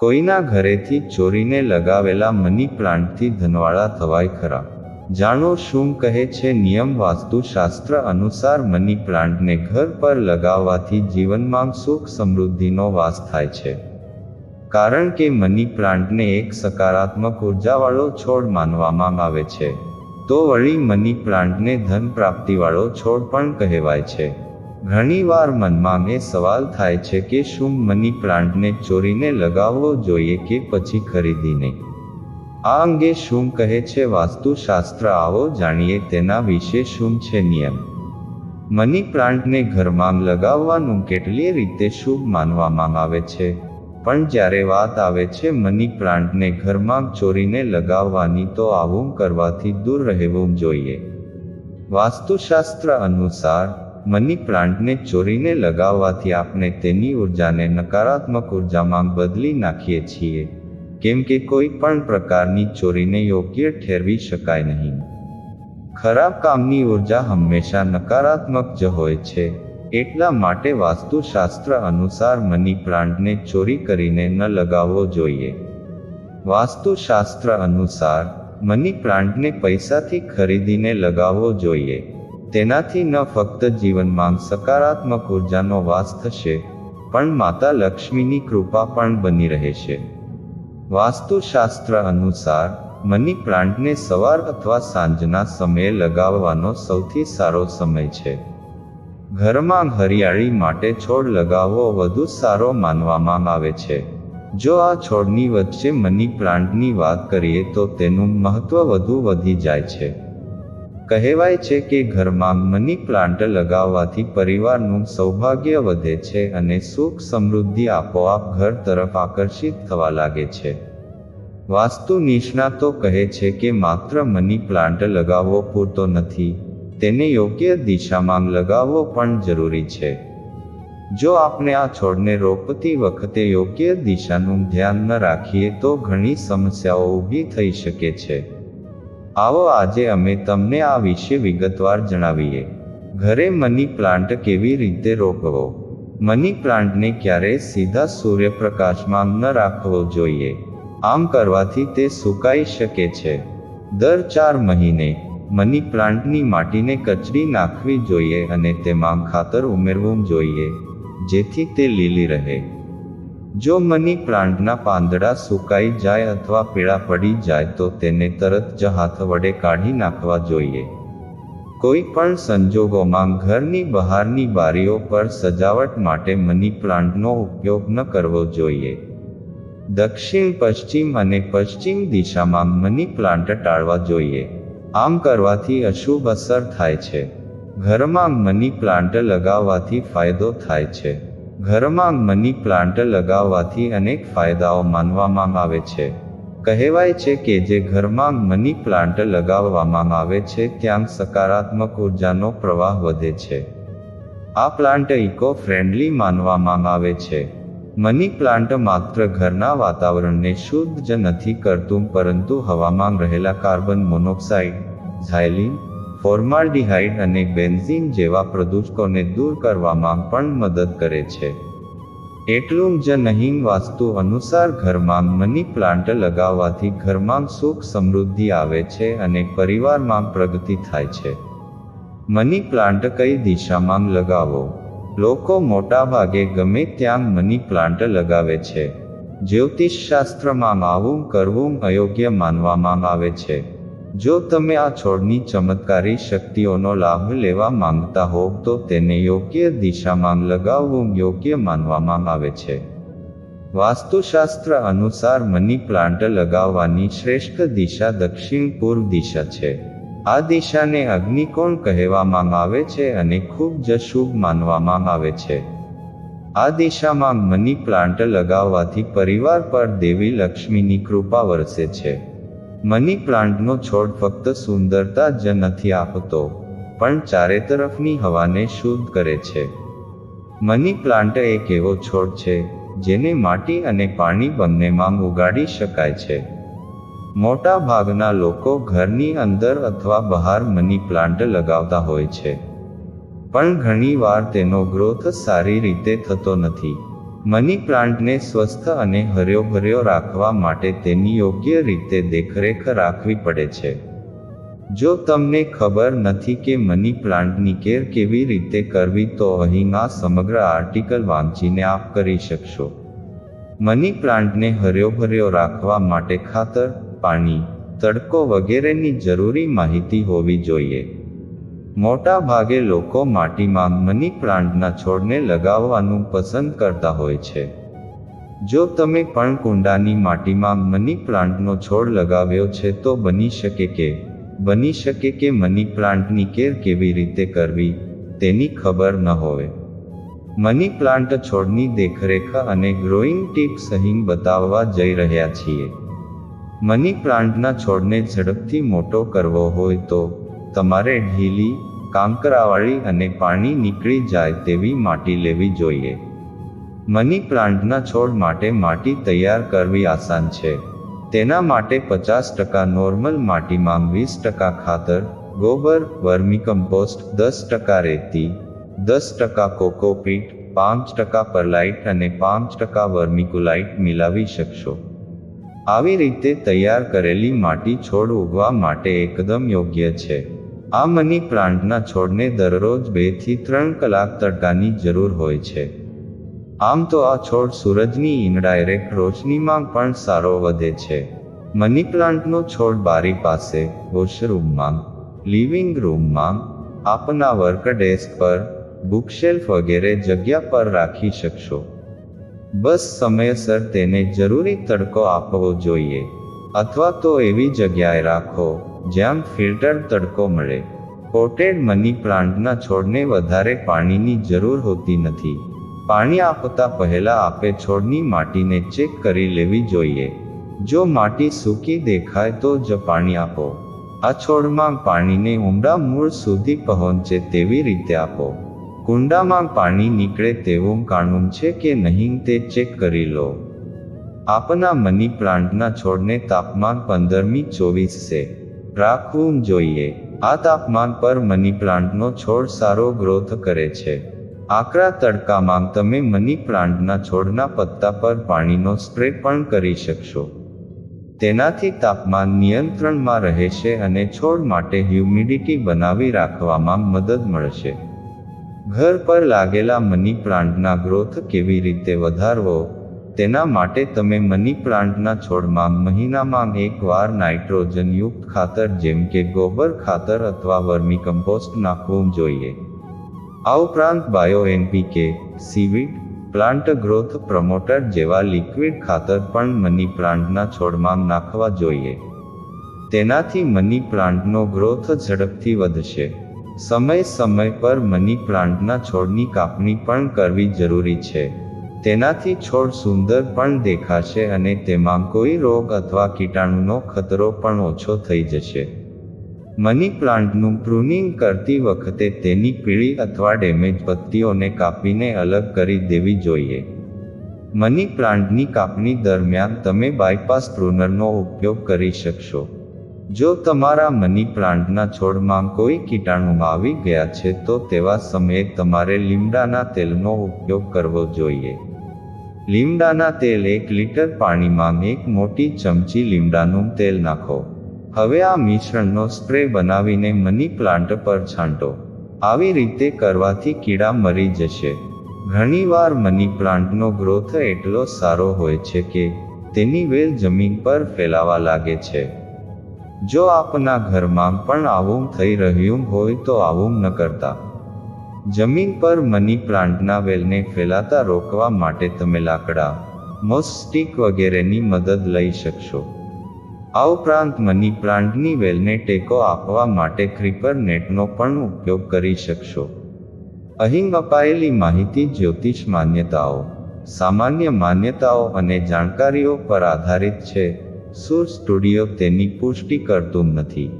કોઈના ઘરેથી ચોરીને લગાવેલા મની પ્લાન્ટથી ધનવાળા થવાય ખરા? જાણો શું કહે છે નિયમ. વાસ્તુશાસ્ત્ર અનુસાર મની પ્લાન્ટને ઘર પર લગાવવાથી જીવનમાં સુખ સમૃદ્ધિનો વાસ થાય છે. કારણ કે મની પ્લાન્ટને એક સકારાત્મક ઉર્જાવાળો છોડ માનવામાં આવે છે, તો વળી મની પ્લાન્ટને ધન પ્રાપ્તિવાળો છોડ પણ કહેવાય છે. ઘણીવાર મનમાં એ સવાલ થાય છે કે શું મની પ્લાન્ટને ચોરીને લગાવવો જોઈએ કે પછી ખરીદીને? આ અંગે શું કહે છે વાસ્તુશાસ્ત્ર, આવો જાણીએ તેના વિશે શું છે નિયમ. મની પ્લાન્ટને ઘરમાં લગાવવાનું કેટલીય રીતે શુભ માનવામાં આવે છે, પણ જ્યારે વાત આવે છે મની પ્લાન્ટને ઘરમાં ચોરીને લગાવવાની, તો આવું કરવાથી દૂર રહેવું જોઈએ. વાસ્તુશાસ્ત્ર અનુસાર મની પ્લાન્ટને ચોરીને લગાવવાથી આપણે તેની ઉર્જાને નકારાત્મક ઉર્જામાં બદલી નાખીએ છીએ, કેમ કે કોઈ પણ પ્રકારની ચોરીને યોગ્ય ઠેરવી શકાય નહીં. ખરાબ કામની ઉર્જા હંમેશા નકારાત્મક જ હોય છે. એટલા માટે વાસ્તુશાસ્ત્ર અનુસાર મની પ્લાન્ટને ચોરી કરીને ન લગાવવો જોઈએ. વાસ્તુશાસ્ત્ર અનુસાર મની પ્લાન્ટને પૈસાથી ખરીદીને લગાવવો જોઈએ. તેનાથી ન ફક્ત જીવનમાં સકારાત્મક ઉર્જાનો વાસ થશે, પણ માતા લક્ષ્મીની કૃપા પણ બની રહેશે. વાસ્તુશાસ્ત્ર અનુસાર મની પ્લાન્ટને સવાર અથવા સાંજના સમયે લગાવવાનો સૌથી સારો સમય છે. ઘરમાં હરિયાળી માટે છોડ લગાવવો વધુ સારો માનવામાં આવે છે. જો આ છોડની વચ્ચે મની પ્લાન્ટની વાત કરીએ તો તેનું મહત્વ વધુ વધી જાય છે. કહેવાય છે કે ઘરમાં મની પ્લાન્ટ લગાવવાથી પરિવારનું સૌભાગ્ય વધે છે અને સુખ સમૃદ્ધિ આપોઆપ ઘર તરફ આકર્ષિત થવા લાગે છે. વાસ્તુ નિષ્ણાતો કહે છે કે માત્ર મની પ્લાન્ટ લગાવવો પૂરતો નથી, તેને યોગ્ય દિશામાં લગાવવો પણ જરૂરી છે. જો આપણે આ છોડને રોપતી વખતે યોગ્ય દિશાનું ધ્યાન ન રાખીએ તો ઘણી સમસ્યાઓ ઊભી થઈ શકે છે. આવો આજે અમે તમને આ વિશે વિગતવાર જણાવીએ. ઘરે મની પ્લાન્ટ કેવી રીતે રોપવો? મની પ્લાન્ટને ક્યારેય સીધા સૂર્યપ્રકાશમાં ન રાખવો જોઈએ. આમ કરવાથી તે સુકાઈ શકે છે. દર 4 મહિને મની પ્લાન્ટની માટીને કચડી નાખવી જોઈએ અને તેમાં ખાતર ઉમેરવું જોઈએ, જેથી તે લીલી રહે. જો મની પ્લાન્ટના પાંદડા સુકાઈ જાય અથવા પીળા પડી જાય તો તેને તરત જ હાથ વડે કાઢી નાખવા જોઈએ. કોઈ પણ સંજોગોમાં ઘરની બહારની બારીઓ પર સજાવટ માટે મની પ્લાન્ટનો ઉપયોગ ન કરવો જોઈએ. દક્ષિણ, પશ્ચિમ અને પશ્ચિમ દિશામાં મની પ્લાન્ટ ટાળવા જોઈએ. આમ કરવાથી અશુભ અસર થાય છે. ઘરમાં મની પ્લાન્ટ લગાવવાથી ફાયદો થાય છે. ઘરમાં મની પ્લાન્ટ લગાવવાથી અનેક ફાયદાઓ માનવામાં આવે છે. કહેવાય છે કે જે ઘરમાં મની પ્લાન્ટ લગાવવામાં આવે છે ત્યાં સકારાત્મક ઉર્જાનો પ્રવાહ વધે છે. આ પ્લાન્ટ ઇકો ફ્રેન્ડલી માનવામાં આવે છે. મની પ્લાન્ટ માત્ર ઘરના વાતાવરણને શુદ્ધ જ નથી કરતું, પરંતુ હવામાં રહેલા કાર્બન મોનોક્સાઇડ, ઝાયલિન, ફોર્માલ્ડિહાઇડ અને બેન્ઝીન જેવા પ્રદૂષકોને દૂર કરવામાં પણ મદદ કરે છે. એટલું જ નહીં, વાસ્તુ અનુસાર ઘરમાં મની પ્લાન્ટ લગાવવાથી ઘરમાં સુખ સમૃદ્ધિ આવે છે અને પરિવારમાં પ્રગતિ થાય છે. મની પ્લાન્ટ કઈ દિશામાં લગાવવો? લોકો મોટાભાગે ગમે ત્યાં મની પ્લાન્ટ લગાવે છે. જ્યોતિષશાસ્ત્રમાં આવું કરવું અયોગ્ય માનવામાં આવે છે. જો તમે આ છોડની ચમત્કારી શક્તિઓનો લાભ લેવા માંગતા હોવ તો તેને યોગ્ય દિશામાં લગાવવું યોગ્ય માનવામાં આવે છે. વાસ્તુશાસ્ત્ર અનુસાર મની પ્લાન્ટ લગાવવાની શ્રેષ્ઠ દિશા દક્ષિણ પૂર્વ દિશા છે. આ દિશાને અગ્નિકોણ કહેવામાં આવે છે અને ખૂબ જ શુભ માનવામાં આવે છે. આ દિશામાં મની પ્લાન્ટ લગાવવાથી પરિવાર પર દેવી લક્ષ્મીની કૃપા વરસે છે. મની પ્લાન્ટનો છોડ ફક્ત સુંદરતા જ નથી આપતો, પણ ચારે તરફની હવાને શુદ્ધ કરે છે. મની પ્લાન્ટ એક એવો છોડ છે જેને માટી અને પાણી બંનેમાં ઉગાડી શકાય છે. મોટા ભાગના લોકો ઘરની અંદર અથવા બહાર મની પ્લાન્ટ લગાવતા હોય છે, પણ ઘણીવાર તેનો ગ્રોથ સારી રીતે થતો નથી. મની પ્લાન્ટને સ્વસ્થ અને હર્યોભર્યો રાખવા માટે તેની યોગ્ય રીતે દેખરેખ રાખવી પડે છે. જો તમને ખબર નથી કે મની પ્લાન્ટની કેર કેવી રીતે કરવી તો અહીં આ સમગ્ર આર્ટિકલ વાંચીને આપ કરી શકશો. મની પ્લાન્ટને હર્યોભર્યો રાખવા માટે ખાતર, પાણી, તડકો વગેરેની જરૂરી માહિતી હોવી જોઈએ. મોટા ભાગે લોકો માટીમાં મની પ્લાન્ટના છોડને લગાવવાનું પસંદ કરતા હોય છે. જો તમે પણ કુંડાની માટીમાં મની પ્લાન્ટનો છોડ લગાવ્યો છે તો બની શકે કે મની પ્લાન્ટની કેર કેવી રીતે કરવી તેની ખબર ન હોય. મની પ્લાન્ટ છોડની દેખરેખ અને ગ્રોઈંગ ટિપ્સ અહીં બતાવવા જઈ રહ્યા છીએ. મની પ્લાન્ટના છોડને ઝડપથી મોટો કરવો હોય તો તમારે ઢીલી, કાંકરાવાળી અને પાણી નીકળી જાય તેવી માટી લેવી જોઈએ. મની પ્લાન્ટના છોડ માટે માટી તૈયાર કરવી આસાન છે. તેના માટે 50% નોર્મલ માટીમાં 20% ખાતર, ગોબર, વર્મીકમ્પોસ્ટ, 10% રેતી, 10% કોકોપીટ, 5% પરલાઇટ અને 5% વર્મિકુલાઇટ મિલાવી શકશો. આવી રીતે તૈયાર કરેલી માટી છોડ ઉગવા માટે એકદમ યોગ્ય છે. આ મની પ્લાન્ટના છોડને દરરોજ 2 થી 3 કલાક તડકાની જરૂર હોય છે. આમ તો આ છોડ સૂરજની ઇનડાયરેક્ટ રોશનીમાં પણ સારો વધે છે. મની પ્લાન્ટનો છોડ બારી પાસે, વોશરૂમમાં, લિવિંગ રૂમમાં, આપના વર્ક ડેસ્ક પર, બુકશેલ્ફ વગેરે જગ્યા પર રાખી શકશો. બસ સમયસર તેને જરૂરી તડકો આપવો જોઈએ. અથવા તો એવી જગ્યાએ રાખો જ્યાં ફિલ્ટર તડકો મળે. પોટેડ મની પ્લાન્ટના છોડને વધારે પાણીની જરૂર હોતી નથી. પાણી આપતા પહેલા આપે છોડની માટીને ચેક કરી લેવી જોઈએ. જો માટી સૂકી દેખાય તો જ પાણી આપો. આ છોડમાં પાણીને ઊંડા મૂળ સુધી પહોંચે તેવી રીતે આપો. કુંડામાં પાણી નીકળે તેવું કાણું છે કે નહીં તે ચેક કરી લો. આપના મની પ્લાન્ટના છોડને તાપમાન 15-24 રાખવું જોઈએ. આ તાપમાન પર મની પ્લાન્ટનો છોડ સારો ગ્રોથ કરે છે. આકરા તડકામાં તમે મની પ્લાન્ટના છોડના પત્તા પર પાણીનો સ્પ્રે પણ કરી શકશો. તેનાથી તાપમાન નિયંત્રણમાં રહેશે અને છોડ માટે હ્યુમિડિટી બનાવી રાખવામાં મદદ મળશે. ઘર પર લાગેલા મની પ્લાન્ટના ગ્રોથ કેવી રીતે વધારવો તેના માટે તમે મની પ્લાન્ટના છોડમાં મહિનામાં એકવાર નાઇટ્રોજનયુક્ત ખાતર જેમ કે ગોબર ખાતર અથવા વર્મીકમ્પોસ્ટ નાખવું જોઈએ. આ ઉપરાંત bio NPK, seaweed, plant growth promoter જેવા લિક્વિડ ખાતર પણ મની પ્લાન્ટના છોડમાં નાખવા જોઈએ. તેનાથી મની પ્લાન્ટનો ગ્રોથ ઝડપથી વધશે. સમય પર મની પ્લાન્ટના છોડની કાપણી પણ કરવી જરૂરી છે. તેનાથી છોડ સુંદર પણ દેખાશે અને તેમાં કોઈ રોગ અથવા કીટાણુનો ખતરો પણ ઓછો થઈ જશે. મની પ્લાન્ટનું પ્રુનિંગ કરતી વખતે તેની પીળી અથવા ડેમેજ પત્તીઓને કાપીને અલગ કરી દેવી જોઈએ. મની પ્લાન્ટની કાપણી દરમિયાન તમે બાયપાસ પ્રુનરનો ઉપયોગ કરી શકશો. જો તમારા મની પ્લાન્ટના છોડમાં કોઈ કીટાણુ આવી ગયા છે તો તેવા સમયે તમારે લીમડાના તેલનો ઉપયોગ કરવો જોઈએ. લીમડાના તેલ 1 લિટર પાણીમાં 1 મોટી ચમચી લીમડાનું તેલ નાખો. હવે આ મિશ્રણનો સ્પ્રે બનાવીને મની પ્લાન્ટ પર છાંટો. આવી રીતે કરવાથી કીડા મરી જશે. ઘણીવાર મની પ્લાન્ટનો ગ્રોથ એટલો સારો હોય છે કે તેની વેલ જમીન પર ફેલાવા લાગે છે. જો આપના ઘરમાં પણ આવું થઈ રહ્યું હોય તો આવું ન કરતા. જમીન પર મની પ્લાન્ટના વેલને ફેલાતા રોકવા માટે તમે લાકડા, મોસ સ્ટીક વગેરેની મદદ લઈ શકશો. આ ઉપરાંત મની પ્લાન્ટની વેલને ટેકો આપવા માટે ક્રીપર નેટનો પણ ઉપયોગ કરી શકશો. અહીં અપાયેલી માહિતી જ્યોતિષ માન્યતાઓ, સામાન્ય માન્યતાઓ અને જાણકારીઓ પર આધારિત છે. સૂર સ્ટુડિયો તેની પુષ્ટિ કરતું નથી.